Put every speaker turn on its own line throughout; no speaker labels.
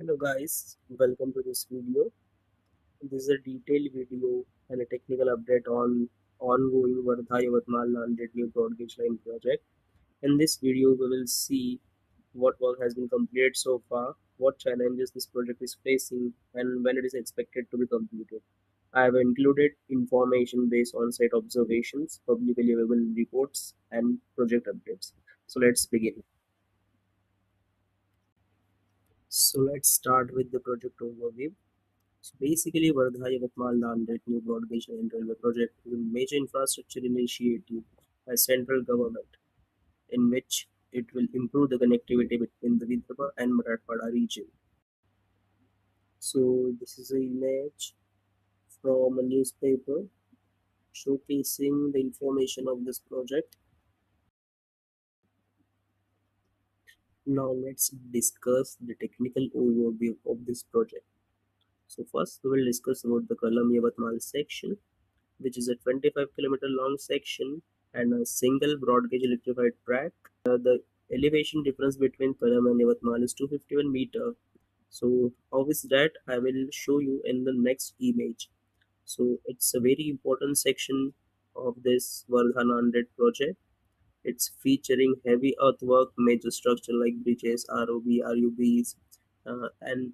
Hello guys, welcome to this video. This is a detailed video and a technical update on ongoing WARDHA YAVATMAL NANDED new broad gauge line project. In this video, we will see what work has been completed so far, what challenges this project is facing, and when it is expected to be completed. I have included information based on site observations, publicly available reports, and project updates. So let's begin. So let's start with the project overview. So basically, WARDHA YAVATMAL NANDED new broad gauge line railway project is a major infrastructure initiative by central government in which it will improve the connectivity between the Vidarbha and Marathwada region. So this is an image from a newspaper showcasing the information of this project. Now let's discuss the technical overview of this project. So first we will discuss about the Kalam Yavatmal section, which is a 25-kilometer long section and a single broad gauge electrified track. The elevation difference between Palam and Yavatmal is 251 meter. So how is that? I will show you in the next image. So it's a very important section of this WARDHA NANDED project. It's featuring heavy earthwork, major structure like bridges, RUBs, and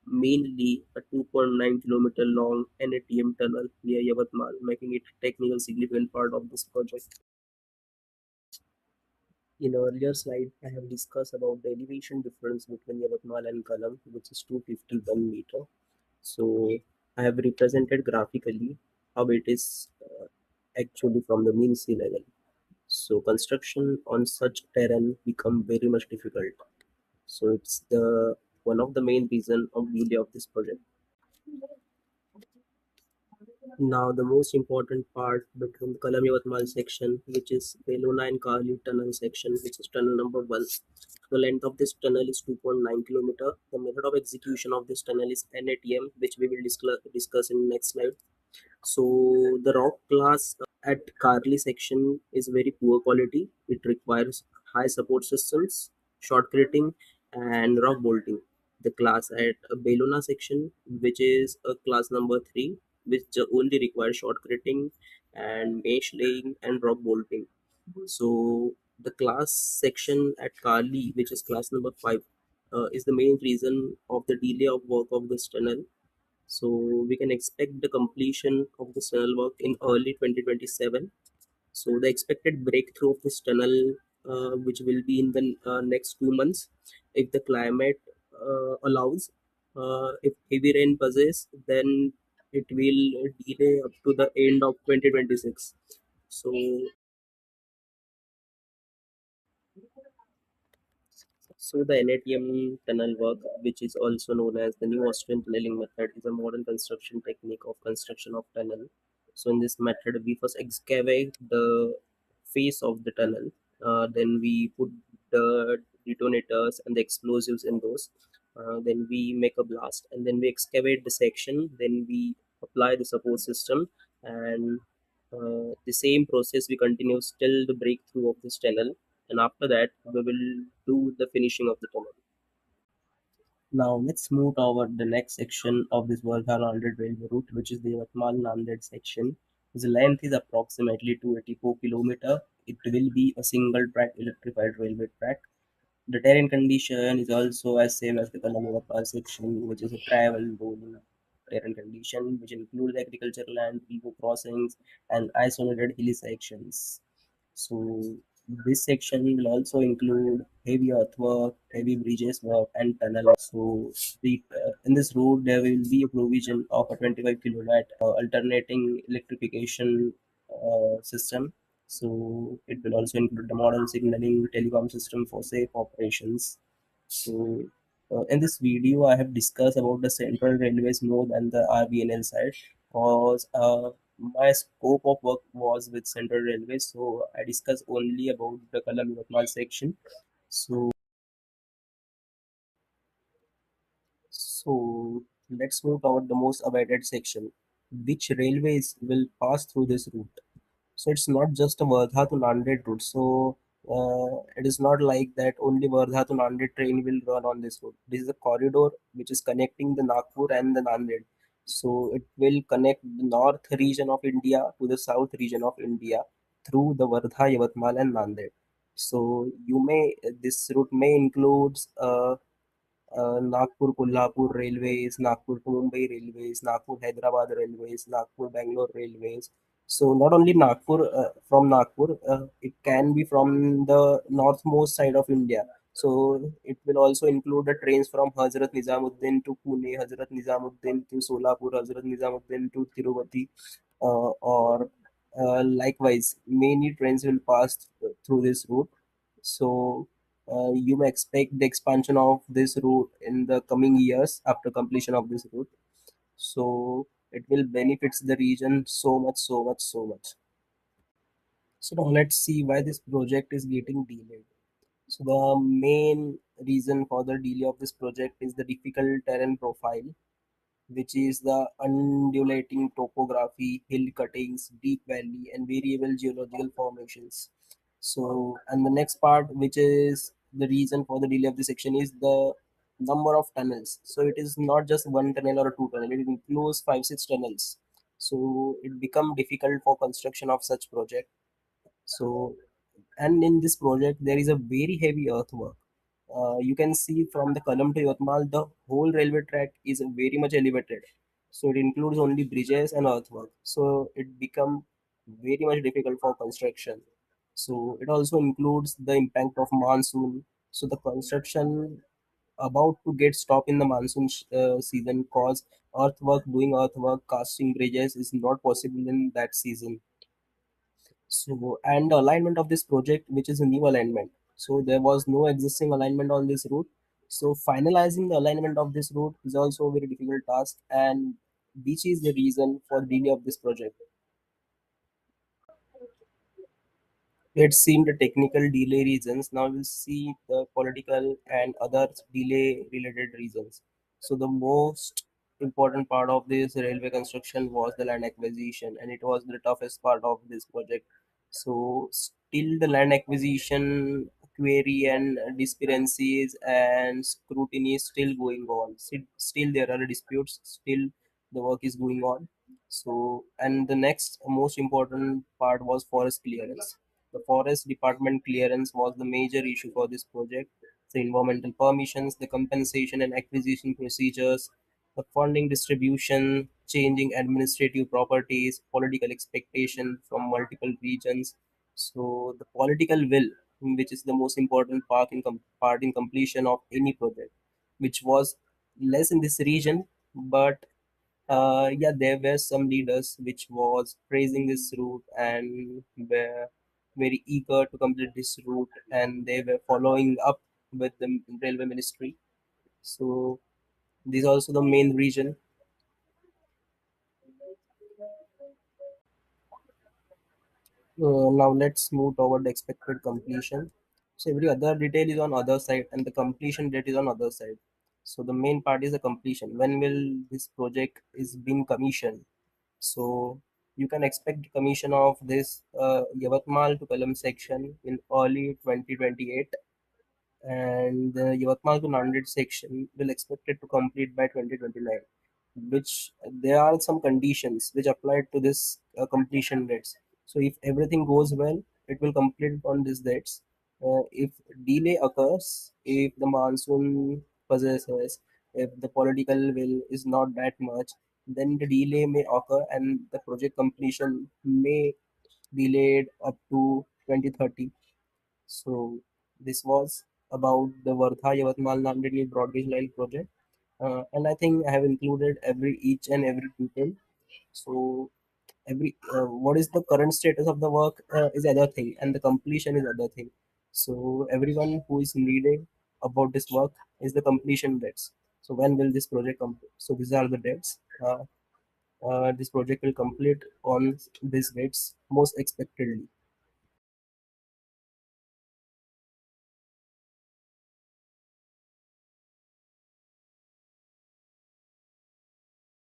mainly a 2.9-kilometer long NATM tunnel near Yavatmal, making it a technical significant part of this project. In earlier slide, I have discussed about the elevation difference between Yavatmal and Kalam, which is 251 meter. So I have represented graphically how it is actually from the mean sea level. So construction on such terrain become very much difficult. So it's the one of the main reason of delay of this project. Now the most important part between the Kalam Yavatmal section, which is Belona and Kali tunnel section, which is tunnel number 1. The length of this tunnel is 2.9 kilometer. The method of execution of this tunnel is NATM, which we will discuss in next slide. So the rock class at Carly section is very poor quality. It requires high support systems, shortcreting, and rock bolting. The class at Belona section, which is a class number 3, which only requires shortcreting and mesh laying and rock bolting. So the class section at Carly, which is class number 5, is the main reason of the delay of work of this tunnel. So we can expect the completion of this tunnel work in early 2027. So the expected breakthrough of this tunnel, which will be in the next 2 months, if the climate allows. If heavy rain persists, then it will delay up to the end of 2026. So So the NATM tunnel work, which is also known as the new Austrian tunneling method, is a modern construction technique of construction of tunnel. So in this method, we first excavate the face of the tunnel, then we put the detonators and the explosives in those. Then we make a blast, and then we excavate the section. Then we apply the support system, and the same process we continue till the breakthrough of this tunnel, and after that we will do the finishing of the tunnel. Now let's move toward the next section of this Workha Nanded railway route, which is the Yavatmal Nanded section. The length is approximately 284 km. It will be a single track electrified railway track. The terrain condition is also as same as the Kalamurappa section, which is a travel rolling terrain condition, which includes agricultural land, river crossings, and isolated hilly sections. So this section will also include heavy earthwork, heavy bridges work, and tunnel. So in this road there will be a provision of a 25 kilowatt alternating electrification system. So it will also include the modern signaling telecom system for safe operations. So in this video, I have discussed about the Central Railways more than the RBNL side, because my scope of work was with Central Railways, so I discussed only about the Kalam Yatmal section. So, so let's move toward the most awaited section. Which railways will pass through this route? So it's not just a Wardha to Nanded route. So It is not like that only Wardha to Nanded train will run on this route. This is a corridor which is connecting the Nagpur and the Nanded. So it will connect the north region of India to the south region of India through the Wardha, Yavatmal, and Nanded. So this route may include Nagpur Kolhapur Railways, Nagpur to Mumbai Railways, Nagpur Hyderabad Railways, Nagpur Bangalore Railways. So not only from Nagpur, it can be from the northmost side of India. So it will also include the trains from Hazrat Nizamuddin to Pune, Hazrat Nizamuddin to Solapur, Hazrat Nizamuddin to Tirupati, or likewise, many trains will pass through this route. So you may expect the expansion of this route in the coming years after completion of this route. So it will benefits the region so much, so much, so much. So now let's see why this project is getting delayed. So the main reason for the delay of this project is the difficult terrain profile, which is the undulating topography, hill cuttings, deep valley, and variable geological formations. So, and the next part, which is the reason for the delay of the section, is the number of tunnels. So it is not just one tunnel or two tunnel; it includes five, six tunnels. So it become difficult for construction of such project. So, and in this project, there is a very heavy earthwork. You can see from the Kalam to Yotmal, the whole railway track is very much elevated. So it includes only bridges and earthwork. So it become very much difficult for construction. So it also includes the impact of monsoon. So the construction about to get stopped in the monsoon season cause doing earthwork, casting bridges is not possible in that season. So, and the alignment of this project, which is a new alignment. So, there was no existing alignment on this route. So, finalizing the alignment of this route is also a very difficult task, and which is the reason for delay of this project. Let's see the technical delay reasons. Now we'll see the political and other delay related reasons. So the most important part of this railway construction was the land acquisition, and it was the toughest part of this project. So still the land acquisition query and discrepancies and scrutiny is still going on. Still there are disputes. Still the work is going on. So and the next most important part was forest clearance. The forest department clearance was the major issue for this project. The environmental permissions, the compensation and acquisition procedures, the funding distribution, changing administrative properties, political expectation from multiple regions. So the political will, which is the most important part in completion of any project, which was less in this region, but yeah, there were some leaders which was praising this route and were very eager to complete this route, and they were following up with the railway ministry. So this is also the main reason. Now let's move toward the expected completion. So every other detail is on other side, and the completion date is on other side. So the main part is the completion. When will this project is being commissioned? So you can expect commission of this Yavatmal to Palam section in early 2028, and the Yavatmal to Nanded section will expected to complete by 2029. Which there are some conditions which apply to this completion dates. So if everything goes well, it will complete on these dates. If delay occurs, if the monsoon possesses, if the political will is not that much, then the delay may occur and the project completion may delayed up to 2030. So this was about the Vardha Yavatmal Nanded New Broad Gauge Line project, and I think I have included every each and every detail. So every what is the current status of the work is other thing, and the completion is other thing. So everyone who is needed about this work is the completion dates. So when will this project complete? So these are the dates. This project will complete on these dates most expectedly.